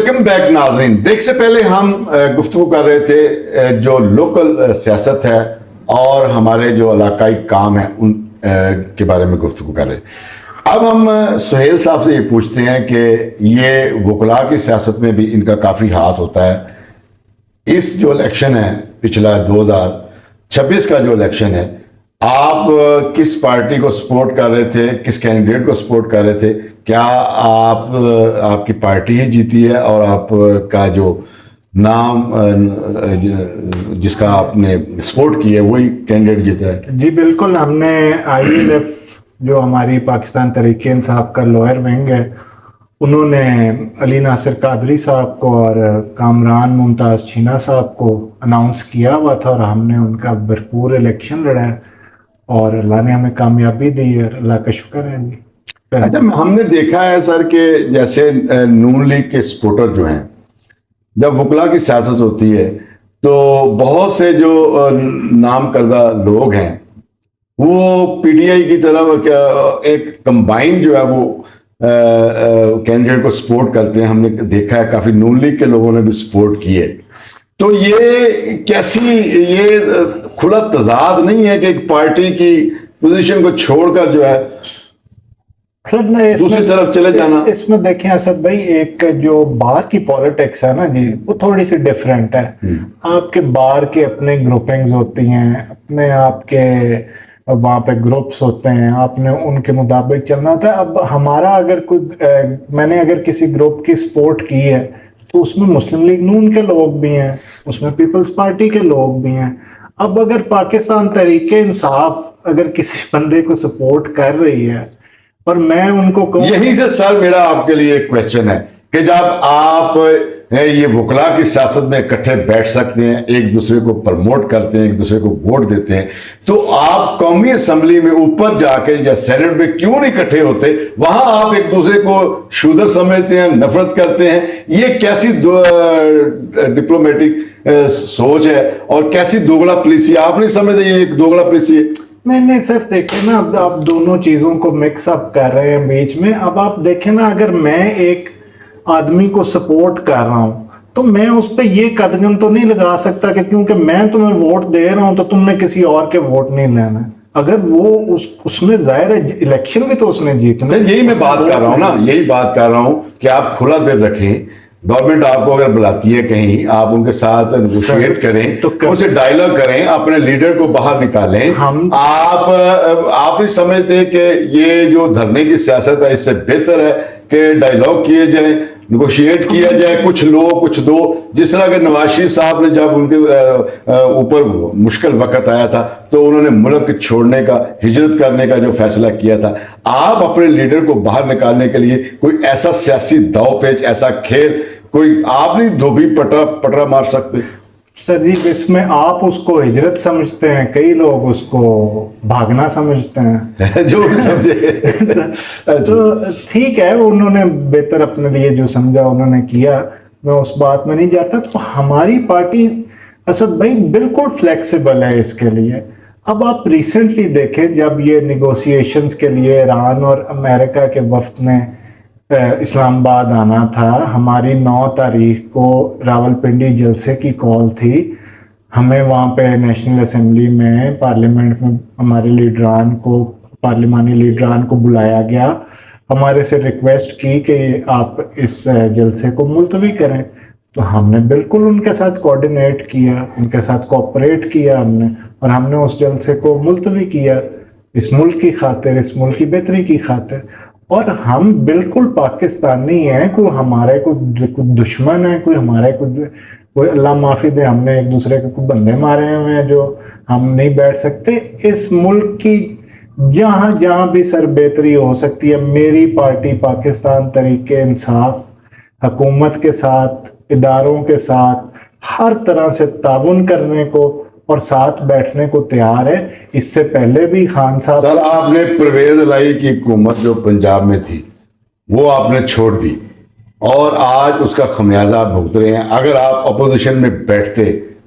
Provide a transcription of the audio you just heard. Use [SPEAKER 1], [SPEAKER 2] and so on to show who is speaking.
[SPEAKER 1] Welcome back ناظرین. Break سے پہلے ہم گفتگو کر رہے تھے جو لوکل سیاست ہے اور ہمارے جو علاقائی کام ہیں ان کے بارے میں گفتگو کر رہے ہیں. اب ہم سہیل صاحب سے یہ پوچھتے ہیں کہ یہ وکلاء کی سیاست میں بھی ان کا کافی ہاتھ ہوتا ہے. اس جو الیکشن ہے پچھلا 2026 کا جو الیکشن ہے، آپ کس پارٹی کو سپورٹ کر رہے تھے، کس کینڈیڈیٹ کو سپورٹ کر رہے تھے؟ کیا آپ کی پارٹی ہی جیتی ہے اور آپ کا جو نام جس کا آپ نے سپورٹ کیا ہے وہی کینڈیڈیٹ جیتا ہے؟
[SPEAKER 2] جی بالکل. ہم نے ILF جو ہماری پاکستان تحریک انصاف کا لوئر ونگ ہے، انہوں نے علی ناصر قادری صاحب کو اور کامران ممتاز چھینا صاحب کو اناؤنس کیا ہوا تھا، اور ہم نے ان کا بھرپور الیکشن لڑا ہے اور اللہ نے ہمیں کامیابی دی ہے. اللہ کا شکر ہے جی.
[SPEAKER 1] اچھا، ہم نے دیکھا ہے سر کہ جیسے نون لیگ کے سپورٹر جو ہیں، جب وکلاء کی سیاست ہوتی ہے تو بہت سے جو نام کردہ لوگ ہیں وہ PTI کی طرف ایک کمبائن جو ہے وہ کینڈیڈیٹ کو سپورٹ کرتے ہیں. ہم نے دیکھا ہے کافی نون لیگ کے لوگوں نے بھی سپورٹ کی ہے. تو یہ کیسی، یہ کھلا تضاد نہیں ہے کہ ایک پارٹی کی پوزیشن کو چھوڑ کر جو ہے دوسری طرف چلے جانا؟
[SPEAKER 2] اس میں دیکھیں اسد بھائی، ایک جو باہر کی پالیٹکس ہے نا جی، وہ تھوڑی سی ڈیفرنٹ ہے. آپ کے باہر کے اپنے گروپنگز ہوتی ہیں، اپنے آپ کے وہاں پہ گروپس ہوتے ہیں، آپ نے ان کے مطابق چلنا ہوتا ہے. اب ہمارا اگر کوئی میں نے اگر کسی گروپ کی سپورٹ کی ہے تو اس میں مسلم لیگ نون کے لوگ بھی ہیں، اس میں پیپلز پارٹی کے لوگ بھی ہیں. اب اگر پاکستان تحریک انصاف اگر کسی بندے کو سپورٹ کر رہی ہے اور میں ان کو کہوں،
[SPEAKER 1] یہی سے سر میرا آپ کے لیے ایک کویسچن ہے کہ جب آپ یہ وکلاء کی سیاست میں اکٹھے بیٹھ سکتے ہیں، ایک دوسرے کو پرموٹ کرتے ہیں، ایک دوسرے کو ووٹ دیتے ہیں، تو آپ قومی اسمبلی میں اوپر جا کے یا سینٹ میں کیوں نہیں اکٹھے ہوتے؟ وہاں آپ ایک دوسرے کو شودر سمجھتے ہیں، نفرت کرتے ہیں. یہ کیسی ڈپلومیٹک سوچ ہے اور کیسی دوگلا پالیسی؟ آپ نہیں سمجھتے یہ ایک دوگلا پالیسی ہے؟
[SPEAKER 2] نہیں سر، دیکھیں نا، اب آپ دونوں چیزوں کو مکس اپ کر رہے ہیں بیچ میں. اب آپ دیکھیں نا، اگر میں ایک آدمی کو سپورٹ کر رہا ہوں تو میں اس پہ یہ قدغن تو نہیں لگا سکتا کہ کیونکہ میں تمہیں ووٹ دے رہا ہوں تو تم نے کسی اور کے ووٹ نہیں لینا. اگر وہ اس میں ظاہر ہے الیکشن بھی تو اس نے جیتنا.
[SPEAKER 1] یہی میں بات کر رہا ہوں نا، یہی بات کر رہا ہوں کہ آپ کھلا دل رکھیں. گورنمنٹ آپ کو اگر بلاتی ہے کہیں، آپ ان کے ساتھ نیگوشیٹ کریں، ان سے ڈائیلاگ کریں، اپنے لیڈر کو باہر نکالیں. آپ نہیں سمجھتے کہ یہ جو دھرنے کی سیاست ہے اس سے بہتر ہے کہ ڈائیلاگ کیے جائیں، نیگوشیٹ کیا جائے، کچھ لو کچھ دو؟ جس طرح کہ نواز شریف صاحب نے جب ان کے اوپر مشکل وقت آیا تھا تو انہوں نے ملک چھوڑنے کا، ہجرت کرنے کا جو فیصلہ کیا تھا. آپ اپنے لیڈر کو باہر نکالنے کے لیے کوئی ایسا سیاسی داؤ پیچ، ایسا کھیل کوئی آپ نہیں دھوبی پٹرا مار سکتے؟
[SPEAKER 2] سر جی، اس میں آپ اس کو ہجرت سمجھتے ہیں، کئی لوگ اس کو بھاگنا سمجھتے ہیں.
[SPEAKER 1] جو بھی سمجھے
[SPEAKER 2] تو ٹھیک ہے، انہوں نے بہتر اپنے لیے جو سمجھا انہوں نے کیا، میں اس بات میں نہیں جاتا. تو ہماری پارٹی اسد بھائی بالکل فلیکسیبل ہے اس کے لیے. اب آپ ریسنٹلی دیکھیں، جب یہ نیگوسیشنز کے لیے ایران اور امریکہ کے وفد نے اسلام آباد آنا تھا، ہماری 9 تاریخ کو راولپنڈی جلسے کی کال تھی. ہمیں وہاں پہ نیشنل اسمبلی میں، پارلیمنٹ میں ہمارے لیڈران کو، پارلیمانی لیڈران کو بلایا گیا، ہمارے سے ریکویسٹ کی کہ آپ اس جلسے کو ملتوی کریں. تو ہم نے بالکل ان کے ساتھ کوآرڈینیٹ کیا، ان کے ساتھ کوآپریٹ کیا ہم نے، اور ہم نے اس جلسے کو ملتوی کیا اس ملک کی خاطر، اس ملک کی بہتری کی خاطر. اور ہم بالکل پاکستانی ہیں، کوئی ہمارے کوئی دشمن ہے، کوئی ہمارے کوئی اللہ معافی دے، ہم نے ایک دوسرے کے کوئی بندے مارے ہوئے ہیں جو ہم نہیں بیٹھ سکتے. اس ملک کی جہاں بھی سر بہتری ہو سکتی ہے، میری پارٹی پاکستان تحریک انصاف حکومت کے ساتھ، اداروں کے ساتھ ہر طرح سے تعاون کرنے کو اور ساتھ بیٹھنے کو تیار ہے. اس سے پہلے بھی خان صاحب،
[SPEAKER 1] سر آپ نے پرویز الہی کی حکومت جو پنجاب میں تھی وہ آپ نے چھوڑ دی اور آج اس کا خمیازہ آپ بھگت رہے ہیں. اگر آپ اپوزیشن میں بیٹھتے،